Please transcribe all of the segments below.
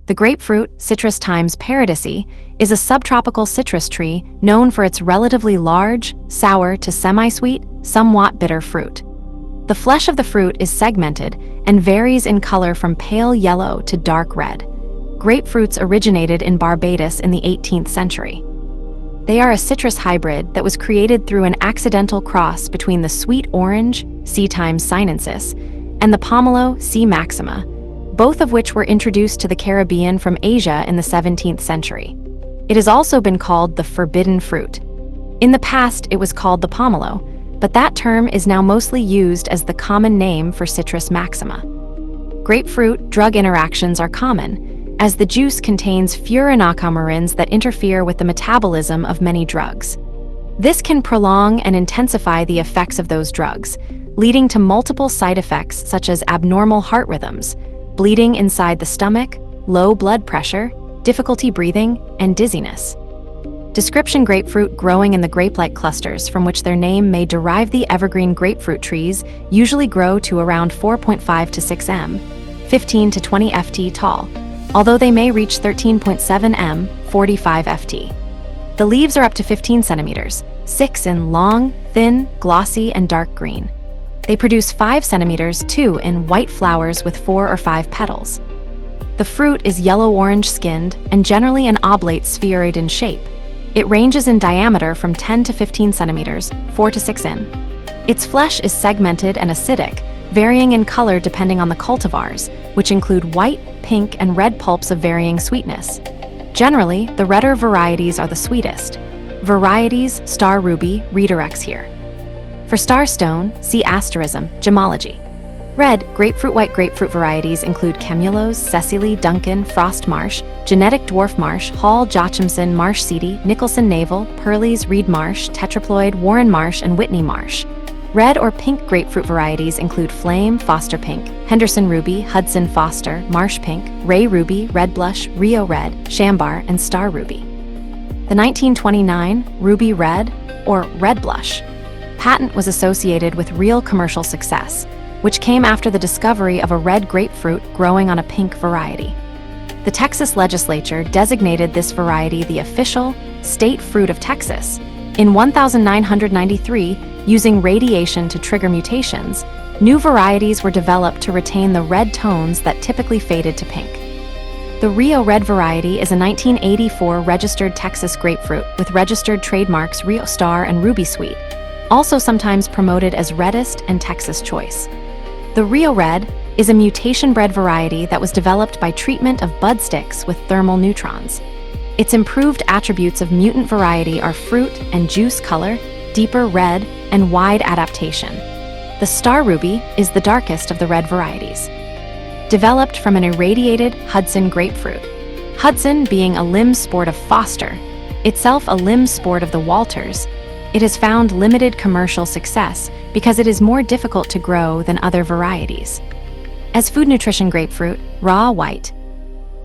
The grapefruit, Citrus times paradisi, is a subtropical citrus tree known for its relatively large, sour to semi-sweet, somewhat bitter fruit. The flesh of the fruit is segmented and varies in color from pale yellow to dark red. Grapefruits originated in Barbados in the 18th century. They are a citrus hybrid that was created through an accidental cross between the sweet orange, C. sinensis, and the pomelo, C. maxima, both of which were introduced to the Caribbean from Asia in the 17th century. It has also been called the forbidden fruit. In the past, it was called the pomelo, but that term is now mostly used as the common name for Citrus maxima. Grapefruit drug interactions are common, as the juice contains furanocoumarins that interfere with the metabolism of many drugs. This can prolong and intensify the effects of those drugs, leading to multiple side effects such as abnormal heart rhythms, bleeding inside the stomach, low blood pressure, difficulty breathing, and dizziness. Description: grapefruit growing in the grape-like clusters from which their name may derive. The evergreen grapefruit trees usually grow to around 4.5 to 6 m, 15 to 20 ft tall, although they may reach 13.7 m, 45 ft. The leaves are up to 15 centimeters, 6 in long, thin, glossy, and dark green. They produce 5 centimeters, 2 in white flowers with 4 or 5 petals. The fruit is yellow-orange skinned and generally an oblate spheroid in shape. It ranges in diameter from 10 to 15 centimeters, 4 to 6 in. Its flesh is segmented and acidic, varying in color depending on the cultivars, which include white, pink, and red pulps of varying sweetness. Generally, the redder varieties are the sweetest. Varieties: star ruby, redirects here. For starstone, see asterism, gemology. Red, grapefruit, white grapefruit varieties include Camulos, Cecily, Duncan, Frost Marsh, Genetic Dwarf Marsh, Hall, Joachimson, Marsh Seedy, Nicholson Navel, Pearlies, Reed Marsh, Tetraploid, Warren Marsh, and Whitney Marsh. Red or pink grapefruit varieties include Flame, Foster Pink, Henderson Ruby, Hudson Foster, Marsh Pink, Ray Ruby, Red Blush, Rio Red, Shambar, and Star Ruby. The 1929 Ruby Red, or Red Blush, patent was associated with real commercial success, which came after the discovery of a red grapefruit growing on a pink variety. The Texas legislature designated this variety the official state fruit of Texas. In 1993, using radiation to trigger mutations, new varieties were developed to retain the red tones that typically faded to pink. The Rio Red variety is a 1984 registered Texas grapefruit with registered trademarks Rio Star and Ruby Sweet, also sometimes promoted as Reddest and Texas Choice. The Rio Red is a mutation-bred variety that was developed by treatment of bud sticks with thermal neutrons. Its improved attributes of mutant variety are fruit and juice color, deeper red, and wide adaptation. The Star Ruby is the darkest of the red varieties. Developed from an irradiated Hudson grapefruit, Hudson being a limb sport of Foster, itself a limb sport of the Walters, it has found limited commercial success because it is more difficult to grow than other varieties. As food nutrition grapefruit, raw white.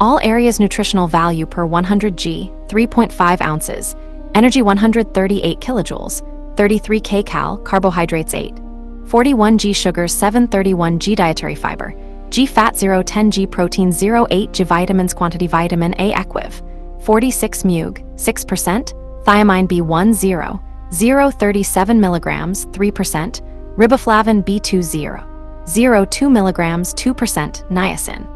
All areas nutritional value per 100 g, 3.5 ounces, energy 138 kilojoules, 33 kcal, carbohydrates 8, 41 g sugars 731 g dietary fiber, g fat 0 10 g protein 0 8 g vitamins quantity vitamin A equiv, 46 mug, 6%, thiamine B1 0, 0.37 milligrams, 3%, riboflavin B2 0, 0.2 milligrams, 2%, niacin.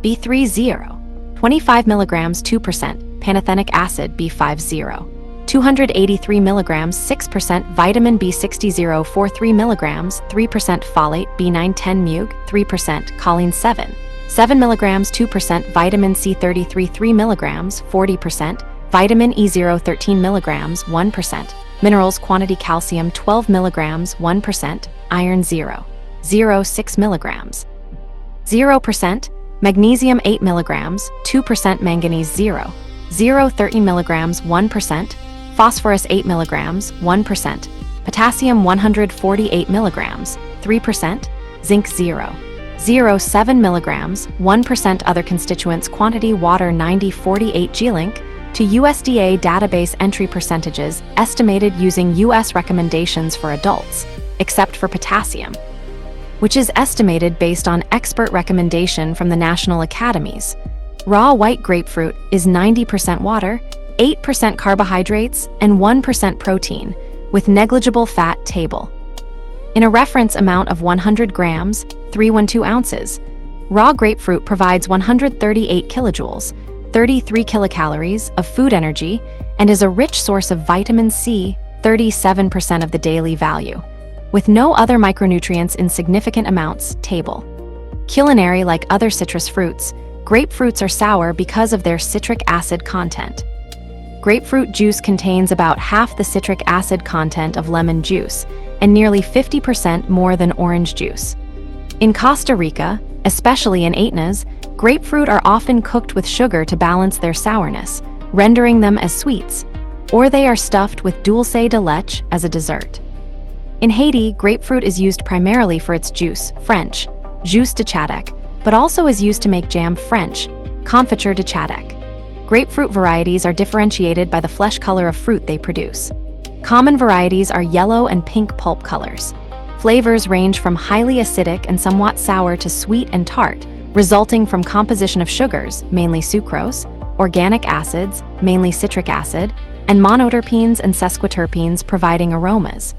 B3 0, 25 milligrams, 2%, pantothenic acid B5 0, 283 milligrams, 6%, vitamin B60 0, 43 milligrams, 3%, folate B9 10 mug, 3%, choline 7 milligrams, 2%, vitamin C 33 3 milligrams, 40%, vitamin E 0 13 milligrams, 1%, minerals quantity calcium 12 milligrams, 1%, iron 0.06 milligrams, 0%, magnesium 8 milligrams, 2%, manganese 0.13 milligrams, 1%, phosphorus 8 milligrams, 1%, potassium 148 milligrams, 3%, zinc 0.07 milligrams, 1%, other constituents quantity water 9048 G-Link to USDA database entry percentages estimated using US recommendations for adults, except for potassium, which is estimated based on expert recommendation from the national academies. Raw white grapefruit is 90% water, 8% carbohydrates, and 1% protein, with negligible fat table. In a reference amount of 100 grams, 312 ounces, raw grapefruit provides 138 kilojoules, 33 kilocalories of food energy, and is a rich source of vitamin C, 37% of the daily value, with no other micronutrients in significant amounts table. Culinary like other citrus fruits, grapefruits are sour because of their citric acid content. Grapefruit juice contains about half the citric acid content of lemon juice and nearly 50% more than orange juice. In Costa Rica, especially in etnas, grapefruit are often cooked with sugar to balance their sourness, rendering them as sweets, or they are stuffed with dulce de leche as a dessert. In Haiti, grapefruit is used primarily for its juice, French, jus de chadec, but also is used to make jam, French, confiture de chadec. Grapefruit varieties are differentiated by the flesh color of fruit they produce. Common varieties are yellow and pink pulp colors. Flavors range from highly acidic and somewhat sour to sweet and tart, resulting from composition of sugars, mainly sucrose, organic acids, mainly citric acid, and monoterpenes and sesquiterpenes providing aromas.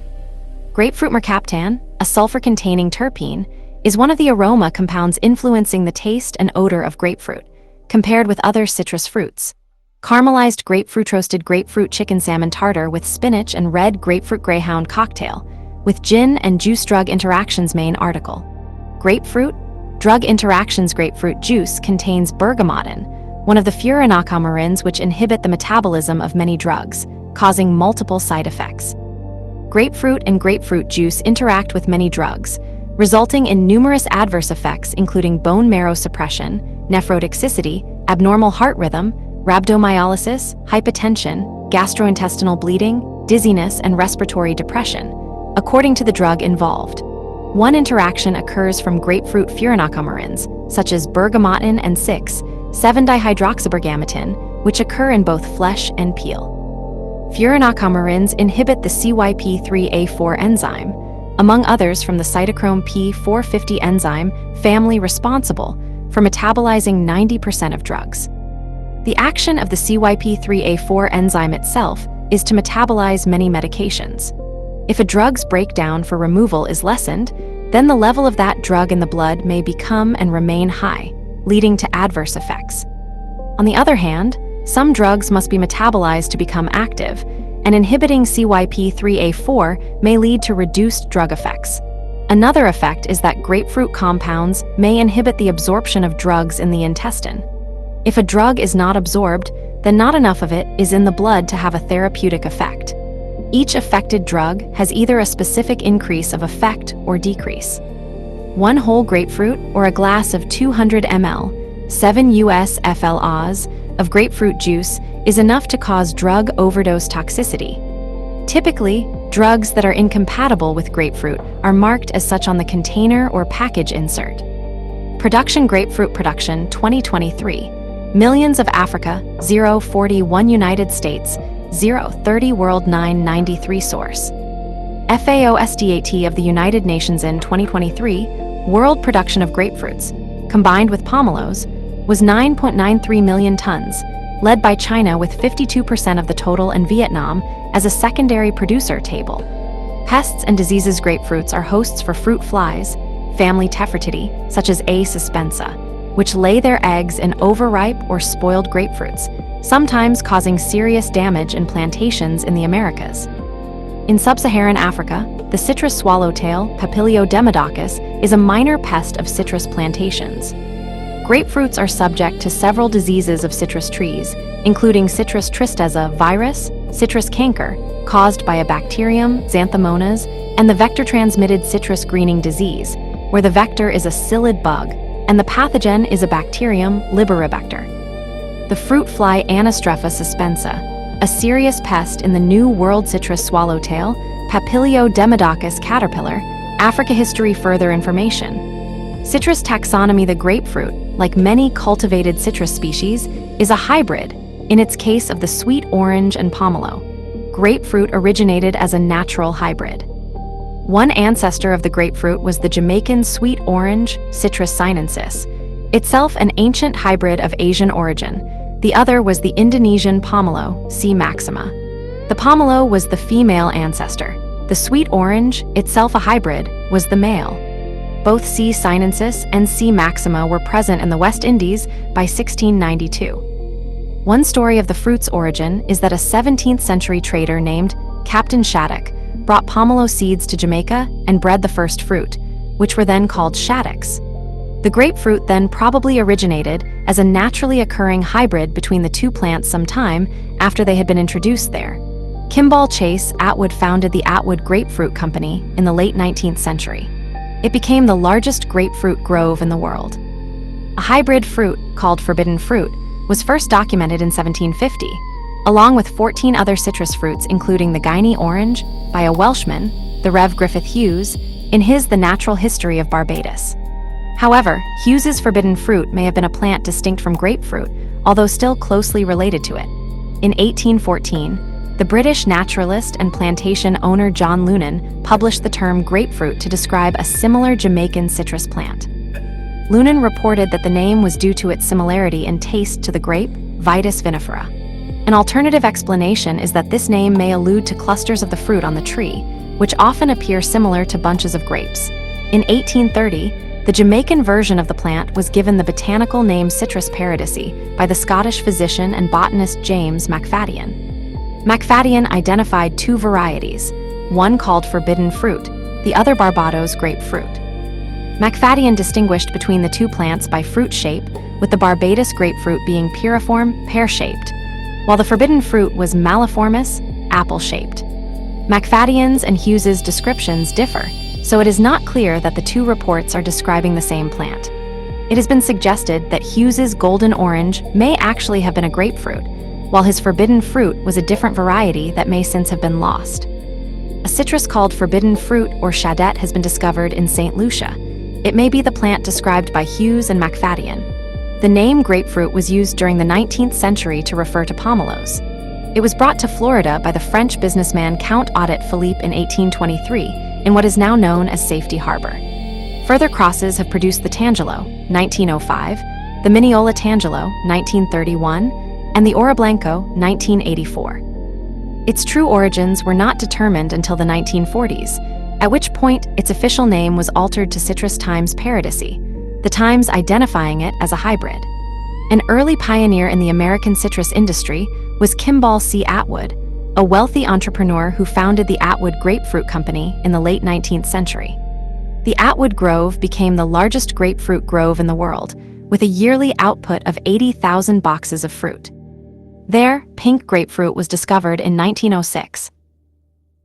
Grapefruit mercaptan, a sulfur-containing terpene, is one of the aroma compounds influencing the taste and odor of grapefruit, compared with other citrus fruits. Caramelized grapefruit, roasted grapefruit chicken salmon tartar with spinach and red grapefruit greyhound cocktail, with gin and juice drug interactions main article. Grapefruit, drug interactions. Grapefruit juice contains bergamottin, one of the furanocomerins which inhibit the metabolism of many drugs, causing multiple side effects. Grapefruit and grapefruit juice interact with many drugs, resulting in numerous adverse effects including bone marrow suppression, nephrotoxicity, abnormal heart rhythm, rhabdomyolysis, hypotension, gastrointestinal bleeding, dizziness, and respiratory depression, according to the drug involved. One interaction occurs from grapefruit furanocomerins, such as bergamottin and 6,7-dihydroxybergamotin, which occur in both flesh and peel. Furanocomerins inhibit the CYP3A4 enzyme, among others from the cytochrome P450 enzyme family responsible for metabolizing 90% of drugs. The action of the CYP3A4 enzyme itself is to metabolize many medications. If a drug's breakdown for removal is lessened, then the level of that drug in the blood may become and remain high, leading to adverse effects. On the other hand, some drugs must be metabolized to become active, and inhibiting CYP3A4 may lead to reduced drug effects. Another effect is that grapefruit compounds may inhibit the absorption of drugs in the intestine. If a drug is not absorbed, then not enough of it is in the blood to have a therapeutic effect. Each affected drug has either a specific increase of effect or decrease. One whole grapefruit or a glass of 200 ml, 7 US FL/Oz, of grapefruit juice is enough to cause drug overdose toxicity. Typically, drugs that are incompatible with grapefruit are marked as such on the container or package insert. Production. Grapefruit production 2023. Millions of Africa, 041 United States, 030 World 993 Source. FAO/SDAT of the United Nations in 2023, world production of grapefruits, combined with pomelos, was 9.93 million tons, led by China with 52% of the total and Vietnam as a secondary producer table. Pests and diseases. Grapefruits are hosts for fruit flies, family Tephrotidae, such as A. suspensa, which lay their eggs in overripe or spoiled grapefruits, sometimes causing serious damage in plantations in the Americas. In sub-Saharan Africa, the citrus swallowtail, Papilio demodocus, is a minor pest of citrus plantations. Grapefruits are subject to several diseases of citrus trees, including citrus tristeza virus, citrus canker, caused by a bacterium, Xanthomonas, and the vector-transmitted citrus greening disease, where the vector is a psyllid bug, and the pathogen is a bacterium, Liberibacter. The fruit fly Anastropha suspensa, a serious pest in the New World citrus swallowtail, Papilio demodocus caterpillar, Africa history. Further information. Citrus taxonomy. The grapefruit, like many cultivated citrus species, is a hybrid, in its case of the sweet orange and pomelo. Grapefruit originated as a natural hybrid. One ancestor of the grapefruit was the Jamaican sweet orange, Citrus sinensis. itself an ancient hybrid of Asian origin. The other was the Indonesian pomelo, C. maxima. The pomelo was the female ancestor. The sweet orange, itself a hybrid, was the male. Both C. sinensis and C. maxima were present in the West Indies by 1692. One story of the fruit's origin is that a 17th century trader named Captain Shattuck brought pomelo seeds to Jamaica and bred the first fruit, which were then called shaddocks. The grapefruit then probably originated as a naturally occurring hybrid between the two plants some time after they had been introduced there. Kimball Chase Atwood founded the Atwood Grapefruit Company in the late 19th century. It became the largest grapefruit grove in the world. A hybrid fruit, called forbidden fruit, was first documented in 1750, along with 14 other citrus fruits including the Guinea orange, by a Welshman, the Rev. Griffith Hughes, in his The Natural History of Barbados. However, Hughes's forbidden fruit may have been a plant distinct from grapefruit, although still closely related to it. In 1814, the British naturalist and plantation owner John Lunan published the term grapefruit to describe a similar Jamaican citrus plant. Lunan reported that the name was due to its similarity in taste to the grape, Vitis vinifera. An alternative explanation is that this name may allude to clusters of the fruit on the tree, which often appear similar to bunches of grapes. In 1830, the Jamaican version of the plant was given the botanical name Citrus paradisii by the Scottish physician and botanist James MacFadyen. MacFadyen identified two varieties, one called forbidden fruit, the other Barbados grapefruit. MacFadyen distinguished between the two plants by fruit shape, with the Barbados grapefruit being piriform, pear-shaped, while the forbidden fruit was malliformis, apple-shaped. MacFadyen's and Hughes's descriptions differ, so it is not clear that the two reports are describing the same plant. It has been suggested that Hughes's golden orange may actually have been a grapefruit, while his forbidden fruit was a different variety that may since have been lost. A citrus called forbidden fruit or shadette has been discovered in St. Lucia. It may be the plant described by Hughes and MacFadyen. The name grapefruit was used during the 19th century to refer to pomelos. It was brought to Florida by the French businessman Count Audet Philippe in 1823 in what is now known as Safety Harbor. Further crosses have produced the tangelo, 1905, the Mineola tangelo, 1931, and the Oro Blanco, 1984. Its true origins were not determined until the 1940s, at which point its official name was altered to Citrus Times paradisii, the Times identifying it as a hybrid. An early pioneer in the American citrus industry was Kimball C. Atwood, a wealthy entrepreneur who founded the Atwood Grapefruit Company in the late 19th century. The Atwood Grove became the largest grapefruit grove in the world, with a yearly output of 80,000 boxes of fruit. There, pink grapefruit was discovered in 1906.